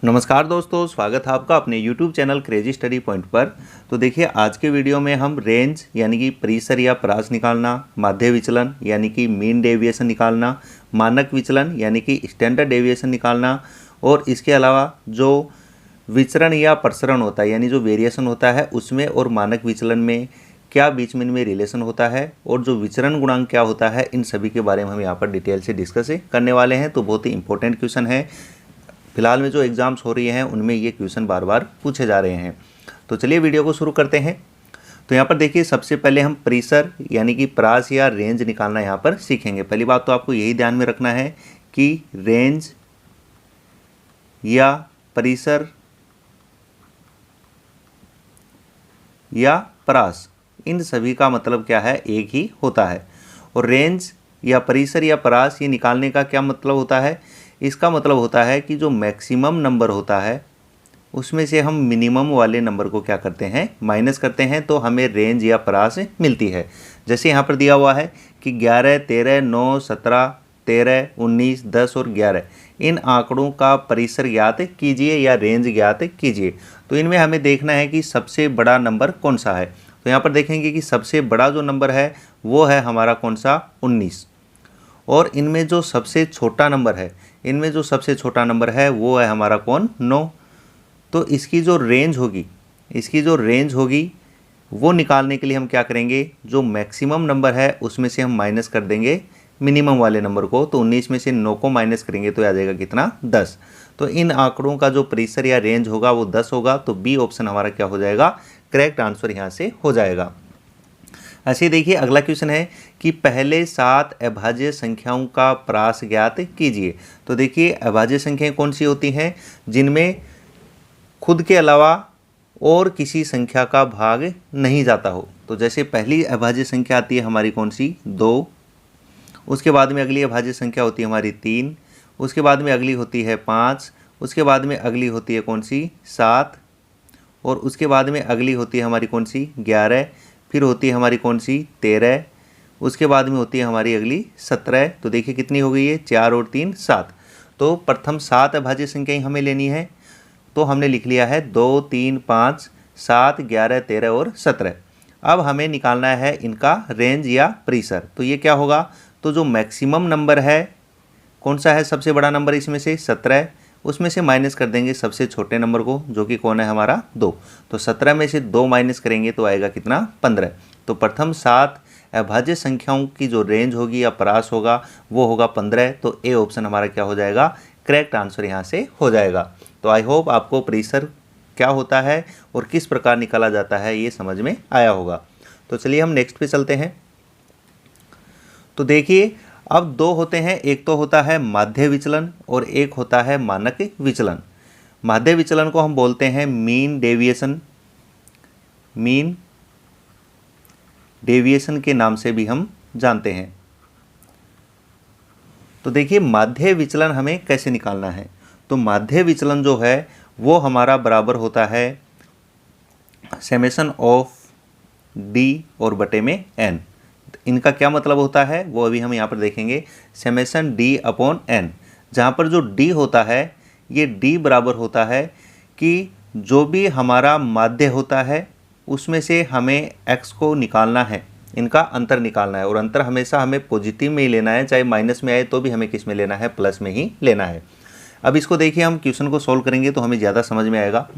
नमस्कार दोस्तों, स्वागत है आपका अपने YouTube channel crazy study point पर। तो देखिए, आज के वीडियो में हम रेंज यानी कि परिसर या परास निकालना, माध्य विचलन यानी कि मीन डेविएशन निकालना, मानक विचलन यानी कि स्टैंडर्ड डेविएशन निकालना और इसके अलावा जो विचरण या प्रसरण होता है यानी जो वेरिएशन होता है उसमें और मानक विचलन में क्या बीच में इनमें रिलेशन होता है और जो विचरण गुणांक क्या होता है, इन सभी के बारे में हम यहाँ पर डिटेल से डिस्कस करने वाले हैं। तो बहुत ही इंपॉर्टेंट क्वेश्चन है। फिलहाल में जो एग्ज़ाम्स हो रही हैं उनमें ये क्वेश्चन बार बार पूछे जा रहे हैं। तो चलिए वीडियो को शुरू करते हैं। तो यहाँ पर देखिए, सबसे पहले हम परिसर यानी कि परास या रेंज निकालना यहाँ पर सीखेंगे। पहली बात तो आपको यही ध्यान में रखना है कि रेंज या परिसर या परास, इन सभी का मतलब क्या है, एक ही होता है। और रेंज या परिसर या परास ये निकालने का क्या मतलब होता है, इसका मतलब होता है कि जो मैक्सिमम नंबर होता है उसमें से हम मिनिमम वाले नंबर को क्या करते हैं, माइनस करते हैं, तो हमें रेंज या परास मिलती है। जैसे यहाँ पर दिया हुआ है कि 11, 13, 9, 17, 13, 19, 10 और 11 इन आंकड़ों का परिसर ज्ञात कीजिए या रेंज ज्ञात कीजिए। तो इनमें हमें देखना है कि सबसे बड़ा नंबर कौन सा है। तो यहाँ पर देखेंगे कि सबसे बड़ा जो नंबर है वो है हमारा कौन सा, 19। और इनमें जो सबसे छोटा नंबर है, इनमें जो सबसे छोटा नंबर है वो है हमारा कौन, 9। तो इसकी जो रेंज होगी वो निकालने के लिए हम क्या करेंगे, जो मैक्सिमम नंबर है उसमें से हम माइनस कर देंगे मिनिमम वाले नंबर को। तो 19 में से 9 को माइनस करेंगे तो आ जाएगा कितना, 10। तो इन आंकड़ों का जो परिसर या रेंज होगा वो 10 होगा। तो बी ऑप्शन हमारा क्या हो जाएगा, करेक्ट आंसर यहाँ से हो जाएगा। ऐसे देखिए, अगला क्वेश्चन है कि पहले 7 अभाज्य संख्याओं का परास ज्ञात कीजिए। तो देखिए, अभाज्य संख्याएं कौन सी होती हैं, जिनमें खुद के अलावा और किसी संख्या का भाग नहीं जाता हो। तो जैसे पहली अभाज्य संख्या आती है हमारी कौन सी, 2। उसके बाद में अगली अभाज्य संख्या होती है हमारी 3। उसके बाद में अगली होती है 5। उसके बाद में अगली होती है कौन सी, 7। और उसके बाद में अगली होती है हमारी कौन सी, 11। फिर होती है हमारी कौन सी, 13। उसके बाद में होती है हमारी अगली 17। तो देखिए कितनी हो गई है, 4 और 3 7। तो प्रथम 7 अभाज्य संख्याएं हमें लेनी है। तो हमने लिख लिया है 2, 3, 5, 7, 11, 13 और 17। अब हमें निकालना है इनका रेंज या परिसर। तो ये क्या होगा, तो जो मैक्सिमम नंबर है कौन सा है, सबसे बड़ा नंबर इसमें से 17, उसमें से माइनस कर देंगे सबसे छोटे नंबर को, जो कि कौन है हमारा 2। तो 17 में से 2 माइनस करेंगे तो आएगा कितना, 15। तो प्रथम 7 अभाज्य संख्याओं की जो रेंज होगी या परास होगा वो होगा 15। तो ए ऑप्शन हमारा क्या हो जाएगा, करेक्ट आंसर यहाँ से हो जाएगा। तो आई होप आपको परिसर क्या होता है और किस प्रकार निकाला जाता है ये समझ में आया होगा। तो चलिए हम नेक्स्ट पे चलते हैं। तो देखिए, अब दो होते हैं, एक तो होता है माध्य विचलन और एक होता है मानक विचलन। माध्य विचलन को हम बोलते हैं मीन डेविएशन के नाम से भी हम जानते हैं। तो देखिए, माध्य विचलन हमें कैसे निकालना है। तो माध्य विचलन जो है वो हमारा बराबर होता है समेशन ऑफ डी और बटे में एन। इनका क्या मतलब होता है वो अभी हम यहाँ पर देखेंगे, समेशन डी अपॉन एन। जहाँ पर जो डी होता है, ये डी बराबर होता है कि जो भी हमारा माध्य होता है उसमें से हमें x को निकालना है, इनका अंतर निकालना है। और अंतर हमेशा हमें पॉजिटिव में ही लेना है, चाहे माइनस में आए तो भी हमें किस में लेना है, प्लस में ही लेना है। अब इसको देखिए, हम क्वेश्चन को सॉल्व करेंगे तो हमें ज़्यादा समझ में आएगा।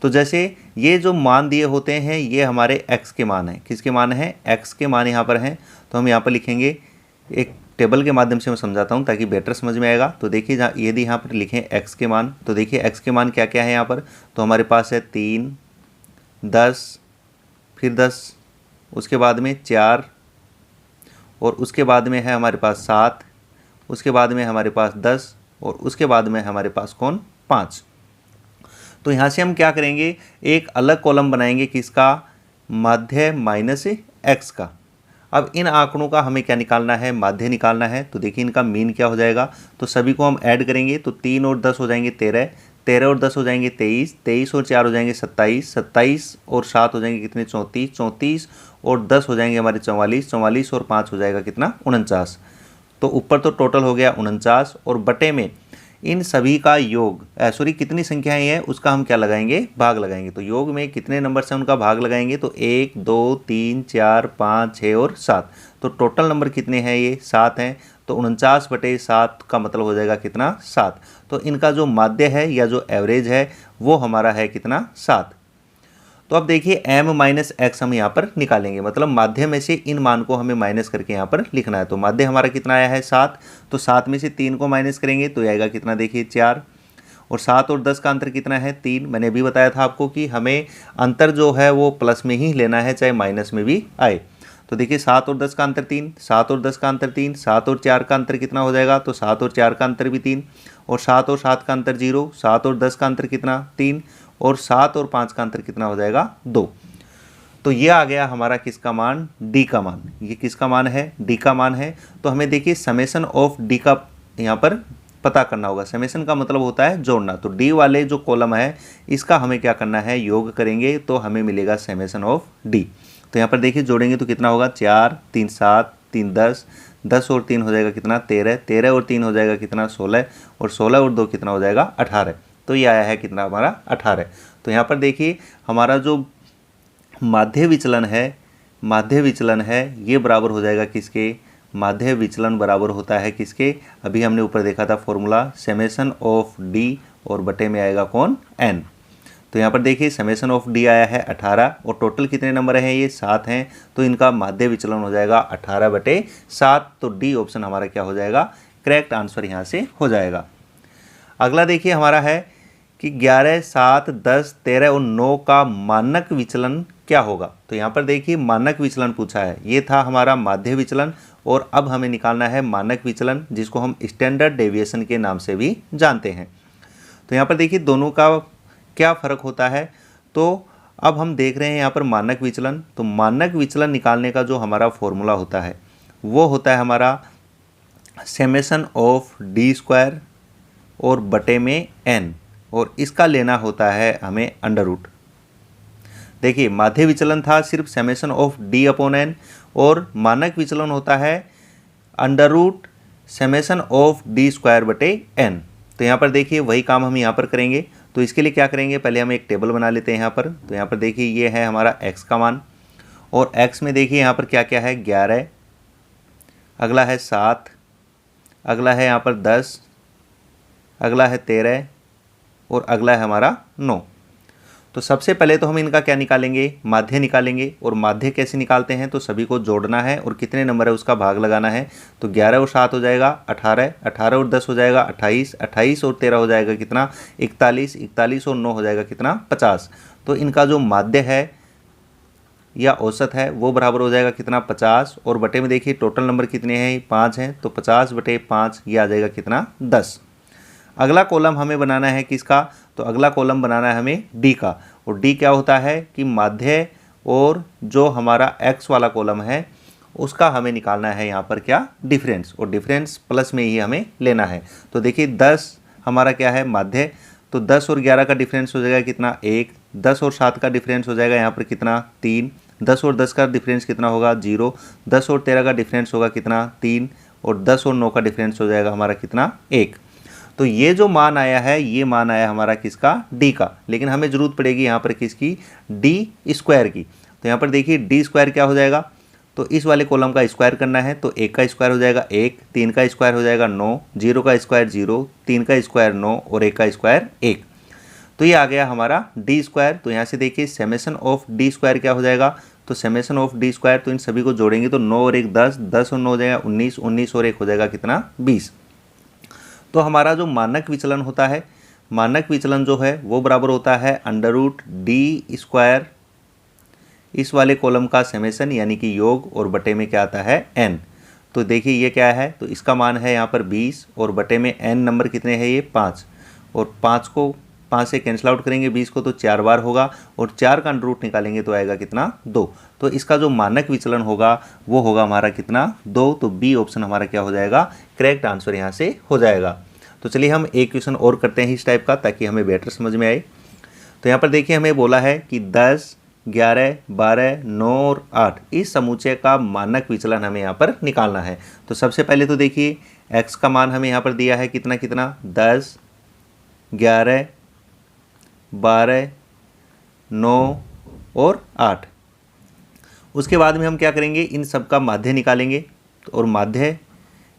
तो जैसे ये जो मान दिए होते हैं ये हमारे x के मान हैं। किसके मान हैं, x के मान यहाँ पर हैं। तो हम यहाँ पर लिखेंगे, एक टेबल के माध्यम से मैं समझाता हूँ ताकि बेटर समझ में आएगा। तो देखिए, यदि यहाँ पर लिखें x के मान, तो देखिए x के मान क्या क्या है यहाँ पर। तो हमारे पास है 3, 10, फिर 10, उसके बाद में 4, और उसके बाद में है हमारे पास 7, उसके बाद में हमारे पास 10, और उसके बाद में हमारे पास कौन, 5। तो यहाँ से हम क्या करेंगे, एक अलग कॉलम बनाएंगे किसका, माध्य माइनस x का। अब इन आंकड़ों का हमें क्या निकालना है, माध्य निकालना है। तो देखिए इनका मीन क्या हो जाएगा, तो सभी को हम ऐड करेंगे तो 3 और 10 हो जाएंगे 13, 13 और 10 हो जाएंगे 23, 23 और 4 हो जाएंगे 27, 27 और 7 हो जाएंगे कितने, 34, 34 और 10 हो जाएंगे हमारे 44, 44 और 5 हो जाएगा कितना, 49। तो ऊपर तो टोटल हो गया 49, और बटे में इन सभी का योग सॉरी कितनी संख्याएं हैं उसका हम क्या लगाएंगे, भाग लगाएंगे। तो योग में कितने नंबर से उनका भाग लगाएंगे, तो 1 2 3 4 5 6 और 7। तो टोटल नंबर कितने हैं, ये 7 हैं। तो 49/7 का मतलब हो जाएगा कितना, 7। तो इनका जो माध्य है या जो एवरेज है वो हमारा है कितना, 7। तो अब देखिए m माइनस एक्स हम यहाँ पर निकालेंगे, मतलब माध्य में से इन मान को हमें माइनस करके यहाँ पर लिखना है। तो माध्य हमारा कितना आया है, 7। तो 7 में से 3 को माइनस करेंगे तो आएगा कितना, देखिए 4। और 7 और 10 का अंतर कितना है, 3। मैंने अभी बताया था आपको कि हमें अंतर जो है वो प्लस में ही लेना है, चाहे माइनस में भी आए। तो देखिए 7 और 10 का अंतर 3, 7 और 10 का अंतर 3, 7 और 4 का अंतर कितना हो जाएगा, तो 7 और 4 का अंतर भी 3, और 7 और 7 का अंतर 0, 7 और 10 का अंतर कितना, 3, और 7 और 5 का अंतर कितना हो जाएगा, 2। तो ये आ गया हमारा किसका मान, डी का मान। ये किसका मान है, डी का मान है। तो हमें देखिए समेसन ऑफ डी का यहाँ पर पता करना होगा। समेसन का मतलब होता है जोड़ना। तो डी वाले जो कॉलम है इसका हमें क्या करना है, योग करेंगे तो हमें मिलेगा समेसन ऑफ डी। तो यहाँ पर देखिए जोड़ेंगे तो कितना होगा, 4 3 7 3 10, 10 और 3 हो जाएगा कितना, 13, 13 और 3 हो जाएगा कितना, 16, और 16 और 2 कितना हो जाएगा, 18। तो ये आया है कितना हमारा, 18। तो यहाँ पर देखिए हमारा जो माध्य विचलन है ये बराबर हो जाएगा किसके, माध्य विचलन बराबर होता है किसके, अभी हमने ऊपर देखा था फॉर्मूला, समेसन ऑफ डी और बटे में आएगा कौन, एन। तो यहाँ पर देखिए समेसन ऑफ डी आया है 18, और टोटल कितने नंबर हैं, ये 7 हैं। तो इनका माध्य विचलन हो जाएगा 18/7। तो डी ऑप्शन हमारा क्या हो जाएगा, करेक्ट आंसर यहाँ से हो जाएगा। अगला देखिए हमारा है कि 11 7 10 13 और 9 का मानक विचलन क्या होगा। तो यहाँ पर देखिए मानक विचलन पूछा है, ये था हमारा माध्य विचलन, और अब हमें निकालना है मानक विचलन, जिसको हम स्टैंडर्ड डेविएशन के नाम से भी जानते हैं। तो यहाँ पर देखिए दोनों का क्या फ़र्क होता है। तो अब हम देख रहे हैं यहाँ पर मानक विचलन। तो मानक विचलन निकालने का जो हमारा फॉर्मूला होता है वो होता है हमारा समेसन ऑफ डी स्क्वायर और बटे में एन, और इसका लेना होता है हमें अंडर रूट। देखिए माध्य विचलन था सिर्फ summation of D upon N, और मानक विचलन होता है under root summation of D square बटे एन। तो यहाँ पर देखिए वही काम हम यहाँ पर करेंगे। तो इसके लिए क्या करेंगे, पहले हम एक टेबल बना लेते हैं यहाँ पर। तो यहाँ पर देखिए ये है हमारा x का मान, और x में देखिए यहाँ पर क्या क्या है, 11, अगला है 7, अगला है यहाँ पर 10, अगला है 13, और अगला है हमारा 9। तो सबसे पहले तो हम इनका क्या निकालेंगे, माध्य निकालेंगे। और माध्य कैसे निकालते हैं, तो सभी को जोड़ना है और कितने नंबर है उसका भाग लगाना है। तो 11 और 7 हो जाएगा 18, 18 और 10 हो जाएगा 28, 28 और 13 हो जाएगा कितना, 41, 41 और 9 हो जाएगा कितना, 50। तो इनका जो माध्य है या औसत है वो बराबर हो जाएगा कितना, 50। और बटे में देखिए टोटल नंबर कितने हैं, 5 हैं। तो 50/5 ये आ जाएगा कितना, 10। अगला कॉलम हमें बनाना है किसका, तो अगला कॉलम बनाना है हमें डी का। और डी क्या होता है कि माध्य और जो हमारा एक्स वाला कॉलम है उसका हमें निकालना है यहाँ पर क्या, डिफरेंस। और डिफरेंस प्लस में ही हमें लेना है। तो देखिए 10 हमारा क्या है, माध्य। तो 10 और 11 का डिफरेंस हो जाएगा कितना, 1। 10 और 7 का डिफरेंस हो जाएगा यहाँ पर कितना, 3। 10 और 10 का डिफरेंस कितना होगा, 0। 10 और 13 का डिफरेंस होगा कितना, 3। और 10 और 9 का डिफरेंस हो जाएगा हमारा कितना, 1। तो ये जो मान आया है ये मान आया हमारा किसका, डी का। लेकिन हमें ज़रूरत पड़ेगी यहाँ पर किसकी, डी स्क्वायर की। तो यहाँ पर देखिए डी स्क्वायर क्या हो जाएगा, तो इस वाले कॉलम का स्क्वायर करना है। तो 1 का स्क्वायर हो जाएगा 1, 3 का स्क्वायर हो जाएगा 9, 0 का स्क्वायर 0, 3 का स्क्वायर 9 और 1 का स्क्वायर 1। तो ये आ गया हमारा डी स्क्वायर। तो यहाँ से देखिए समेसन ऑफ डी स्क्वायर क्या हो जाएगा, तो समेसन ऑफ डी स्क्वायर, तो इन सभी को जोड़ेंगे तो 9 और 1 10, 10 और 9 हो जाएगा 19, 19 और 1 हो जाएगा कितना, 20। तो हमारा जो मानक विचलन होता है, मानक विचलन जो है वो बराबर होता है अंडर रूट डी स्क्वायर, इस वाले कॉलम का समेसन यानी कि योग, और बटे में क्या आता है, एन। तो देखिए ये क्या है, तो इसका मान है यहाँ पर 20, और बटे में एन नंबर कितने हैं, ये 5। और 5 से कैंसिल आउट करेंगे 20 को तो 4 बार होगा, और 4 का अंडर रूट निकालेंगे तो आएगा कितना, 2। तो इसका जो मानक विचलन होगा वो होगा हमारा कितना, 2। तो बी ऑप्शन हमारा क्या हो जाएगा, करेक्ट आंसर यहाँ से हो जाएगा। तो चलिए हम एक क्वेश्चन और करते हैं इस टाइप का, ताकि हमें बेटर समझ में आए। तो यहाँ पर देखिए हमें बोला है कि 10, 11, 12, 9 और 8 इस समुच्चय का मानक विचलन हमें यहाँ पर निकालना है। तो सबसे पहले तो देखिए x का मान हमें यहाँ पर दिया है कितना कितना 10, 11, 12, 9 और 8। उसके बाद में हम क्या करेंगे, इन सब का माध्य निकालेंगे और माध्य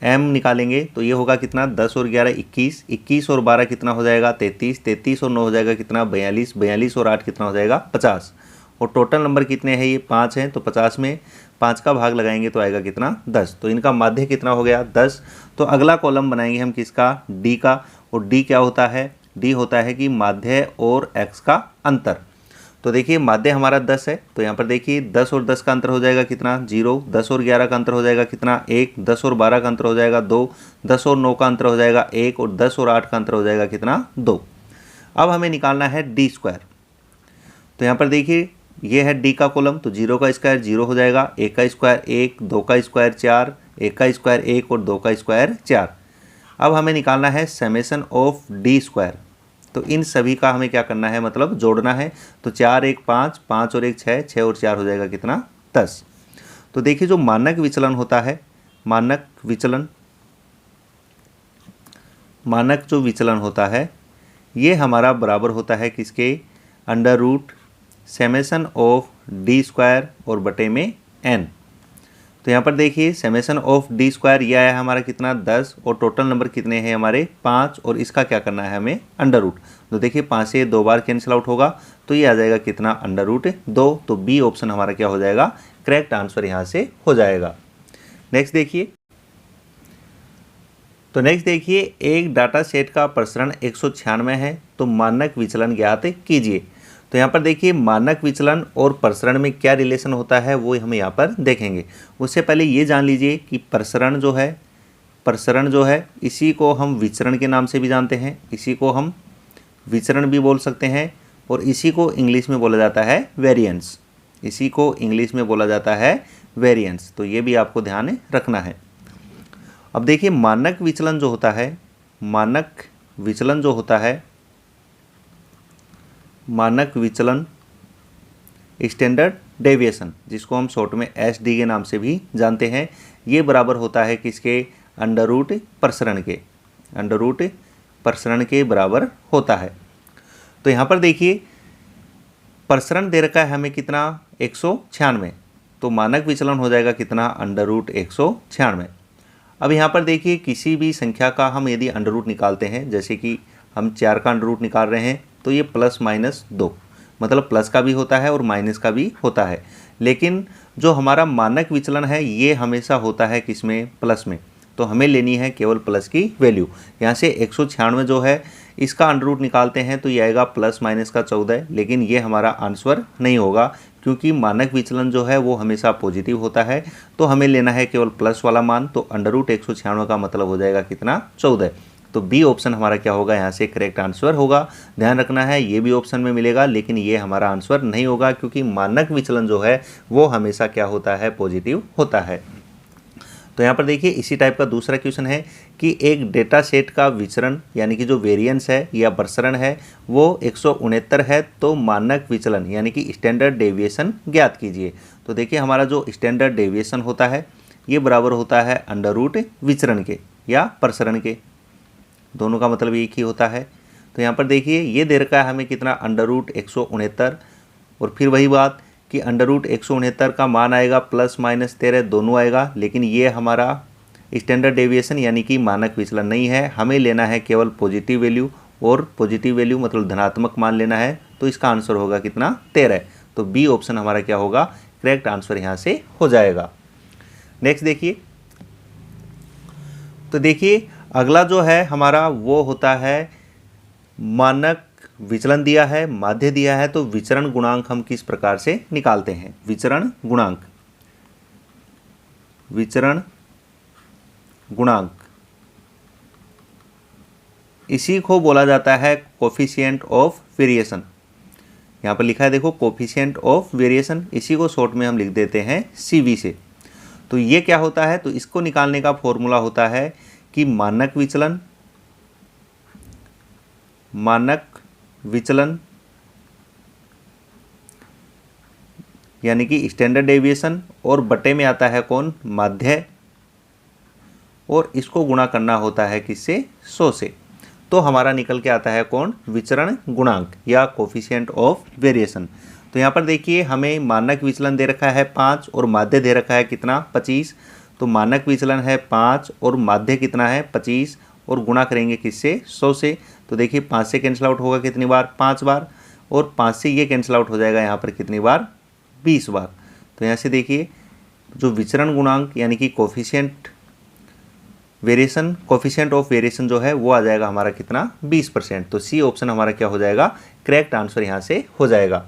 m निकालेंगे तो ये होगा कितना 10 और 11 21, 21 और 12 कितना हो जाएगा 33, 33 और 9 हो जाएगा कितना 42, 42 और 8 कितना हो जाएगा 50। और टोटल नंबर कितने हैं, ये 5 हैं, तो 50 में 5 का भाग लगाएंगे तो आएगा कितना 10। तो इनका माध्य कितना हो गया 10। तो अगला कॉलम बनाएंगे हम किसका, d का। और d क्या होता है, d होता है कि माध्य और x का अंतर। तो देखिए माध्य हमारा 10 है, तो यहाँ पर देखिए 10 और 10 का अंतर हो जाएगा कितना 0, 10 और 11 का अंतर हो जाएगा कितना 1, 10 और 12 का अंतर हो जाएगा 2, 10 और 9 का अंतर हो जाएगा 1 और 10 और 8 का अंतर हो जाएगा कितना 2। अब हमें निकालना है d स्क्वायर। तो यहाँ पर देखिए ये है d का कॉलम, तो 0 का स्क्वायर 0 हो जाएगा, 1 का स्क्वायर 1, 2 का स्क्वायर 4, 1 का स्क्वायर 1 और 2 का स्क्वायर 4। अब हमें निकालना है समेसन ऑफ d स्क्वायर। तो इन सभी का हमें क्या करना है, मतलब जोड़ना है। तो 4 1 5, 5 और 1 6, 6 और 4 हो जाएगा कितना 10। तो देखिए जो मानक विचलन होता है, मानक जो विचलन होता है ये हमारा बराबर होता है किसके, under root summation of D square और बटे में n। तो यहाँ पर देखिए समेसन ऑफ डी स्क्वायर ये आया हमारा कितना 10 और टोटल नंबर कितने हैं हमारे 5 और इसका क्या करना है हमें अंडर रूट। तो देखिए 5 से 2 बार कैंसिल आउट होगा तो ये आ जाएगा कितना अंडर रूट 2। तो बी ऑप्शन हमारा क्या हो जाएगा, करेक्ट आंसर यहाँ से हो जाएगा। नेक्स्ट देखिए, तो नेक्स्ट देखिए एक डाटा सेट का प्रसरण 196 है तो मानक विचलन ज्ञात कीजिए। तो यहाँ पर देखिए मानक विचलन और प्रसरण में क्या रिलेशन होता है वो हम यहाँ पर देखेंगे। उससे पहले ये जान लीजिए कि प्रसरण जो है इसी को हम विचरण के नाम से भी जानते हैं, इसी को हम विचरण भी बोल सकते हैं और इसी को इंग्लिश में बोला जाता है वेरिएंस, इसी को इंग्लिश में बोला जाता है वेरिएंस। तो ये भी आपको ध्यान रखना है। अब देखिए मानक विचलन जो होता है, मानक विचलन स्टैंडर्ड डेविएशन जिसको हम शॉर्ट में SD के नाम से भी जानते हैं, ये बराबर होता है किसके, अंडर रूट प्रसरण के बराबर होता है। तो यहाँ पर देखिए प्रसरण दे रखा है हमें कितना 196, तो मानक विचलन हो जाएगा कितना अंडर रूट 196। अब यहाँ पर देखिए किसी भी संख्या का हम यदि अंडर रूट निकालते हैं, जैसे कि हम 4 का अंडर रूट निकाल रहे हैं तो ये प्लस माइनस 2, मतलब प्लस का भी होता है और माइनस का भी होता है। लेकिन जो हमारा मानक विचलन है ये हमेशा होता है किसमें, प्लस में। तो हमें लेनी है केवल प्लस की वैल्यू। यहाँ से 196 जो है इसका अंडर रूट निकालते हैं तो ये आएगा प्लस माइनस का 14, लेकिन ये हमारा आंसर नहीं होगा क्योंकि मानक विचलन जो है वो हमेशा पॉजिटिव होता है। तो हमें लेना है केवल प्लस वाला मान, तो अंडर रूट 196 का मतलब हो जाएगा कितना 14। तो बी ऑप्शन हमारा क्या होगा, यहाँ से करेक्ट आंसर होगा। ध्यान रखना है ये भी ऑप्शन में मिलेगा लेकिन ये हमारा आंसर नहीं होगा क्योंकि मानक विचलन जो है वो हमेशा क्या होता है, पॉजिटिव होता है। तो यहाँ पर देखिए इसी टाइप का दूसरा क्वेश्चन है कि एक डेटा सेट का विचरण यानी कि जो वेरिएंस है या प्रसरण है वो 169 है तो मानक विचलन यानी कि स्टैंडर्ड डेविएशन ज्ञात कीजिए। तो देखिए हमारा जो स्टैंडर्ड डेविएशन होता है ये बराबर होता है अंडर रूट विचरण के या प्रसरण के, दोनों का मतलब एक ही होता है। तो यहाँ पर देखिए ये दे रखा है हमें कितना अंडर रूट 169 और फिर वही बात कि अंडर रूट 169 का मान आएगा प्लस माइनस 13 दोनों आएगा, लेकिन ये हमारा स्टैंडर्ड डेविएशन यानी कि मानक विचलन नहीं है। हमें लेना है केवल पॉजिटिव वैल्यू और पॉजिटिव वैल्यू मतलब धनात्मक मान लेना है। तो इसका आंसर होगा कितना 13। तो बी ऑप्शन हमारा क्या होगा, करेक्ट आंसर यहाँ से हो जाएगा। नेक्स्ट देखिए, तो देखिए अगला जो है हमारा वो होता है मानक विचलन दिया है, माध्य दिया है, तो विचरण गुणांक हम किस प्रकार से निकालते हैं। विचरण गुणांक इसी को बोला जाता है कोफिशिएंट ऑफ वेरिएशन। यहाँ पर लिखा है देखो कोफिशिएंट ऑफ वेरिएशन, इसी को शॉर्ट में हम लिख देते हैं CV से। तो ये क्या होता है, तो इसको निकालने का फॉर्मूला होता है कि मानक विचलन यानी कि स्टैंडर्ड डेविएशन, और बटे में आता है कौन, माध्य, और इसको गुणा करना होता है किससे, 100 से। तो हमारा निकल के आता है कौन, विचरण गुणांक या कोफिशिएंट ऑफ वेरिएशन। तो यहाँ पर देखिए हमें मानक विचलन दे रखा है 5 और माध्य दे रखा है कितना, 25। तो मानक विचलन है 5 और माध्य कितना है, 25, और गुणा करेंगे किससे, 100 से। तो देखिए 5 से कैंसिल आउट होगा कितनी बार, 5 बार, और 5 से ये कैंसिल आउट हो जाएगा यहाँ पर कितनी बार, 20 बार। तो यहाँ से देखिए जो विचरण गुणांक यानी कि coefficient variation, coefficient of variation जो है वो आ जाएगा हमारा कितना, 20%। तो सी ऑप्शन हमारा क्या हो जाएगा, करेक्ट आंसर यहाँ से हो जाएगा।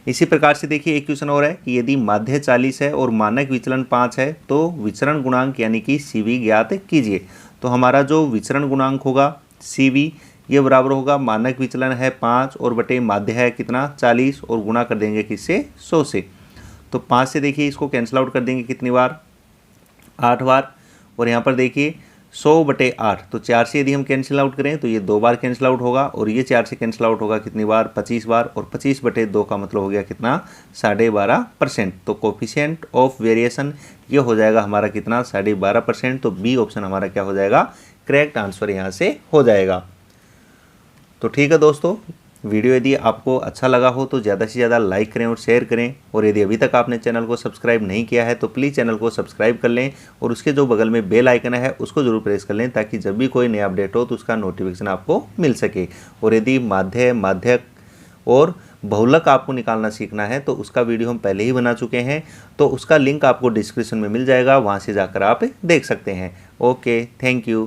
इसी प्रकार से देखिए एक क्वेश्चन और है कि यदि माध्य 40 है और मानक विचलन 5 है तो विचरण गुणांक यानी कि CV ज्ञात कीजिए। तो हमारा जो विचरण गुणांक होगा CV ये बराबर होगा, मानक विचलन है 5 और बटे माध्य है कितना, 40, और गुणा कर देंगे किससे, 100 से। तो 5 से देखिए इसको कैंसिल आउट कर देंगे कितनी बार, 8 बार, और यहाँ पर देखिए 100/8, तो 4 से यदि हम कैंसिल आउट करें तो ये 2 बार कैंसिल आउट होगा, और ये 4 से कैंसिल आउट होगा कितनी बार, 25 बार, और 25/2 का मतलब हो गया कितना, 12.5%। तो कोफिशिएंट ऑफ वेरिएशन ये हो जाएगा हमारा कितना, 12.5%। तो बी ऑप्शन हमारा क्या हो जाएगा, करेक्ट आंसर यहाँ से हो जाएगा। तो ठीक है दोस्तों, वीडियो यदि आपको अच्छा लगा हो तो ज़्यादा से ज़्यादा लाइक करें और शेयर करें, और यदि अभी तक आपने चैनल को सब्सक्राइब नहीं किया है तो प्लीज़ चैनल को सब्सक्राइब कर लें, और उसके जो बगल में बेल आइकन है उसको जरूर प्रेस कर लें, ताकि जब भी कोई नया अपडेट हो तो उसका नोटिफिकेशन आपको मिल सके। और यदि माध्य, माध्यक और बहुलक आपको निकालना सीखना है तो उसका वीडियो हम पहले ही बना चुके हैं, तो उसका लिंक आपको डिस्क्रिप्शन में मिल जाएगा, वहाँ से जाकर आप देख सकते हैं। Okay, thank you.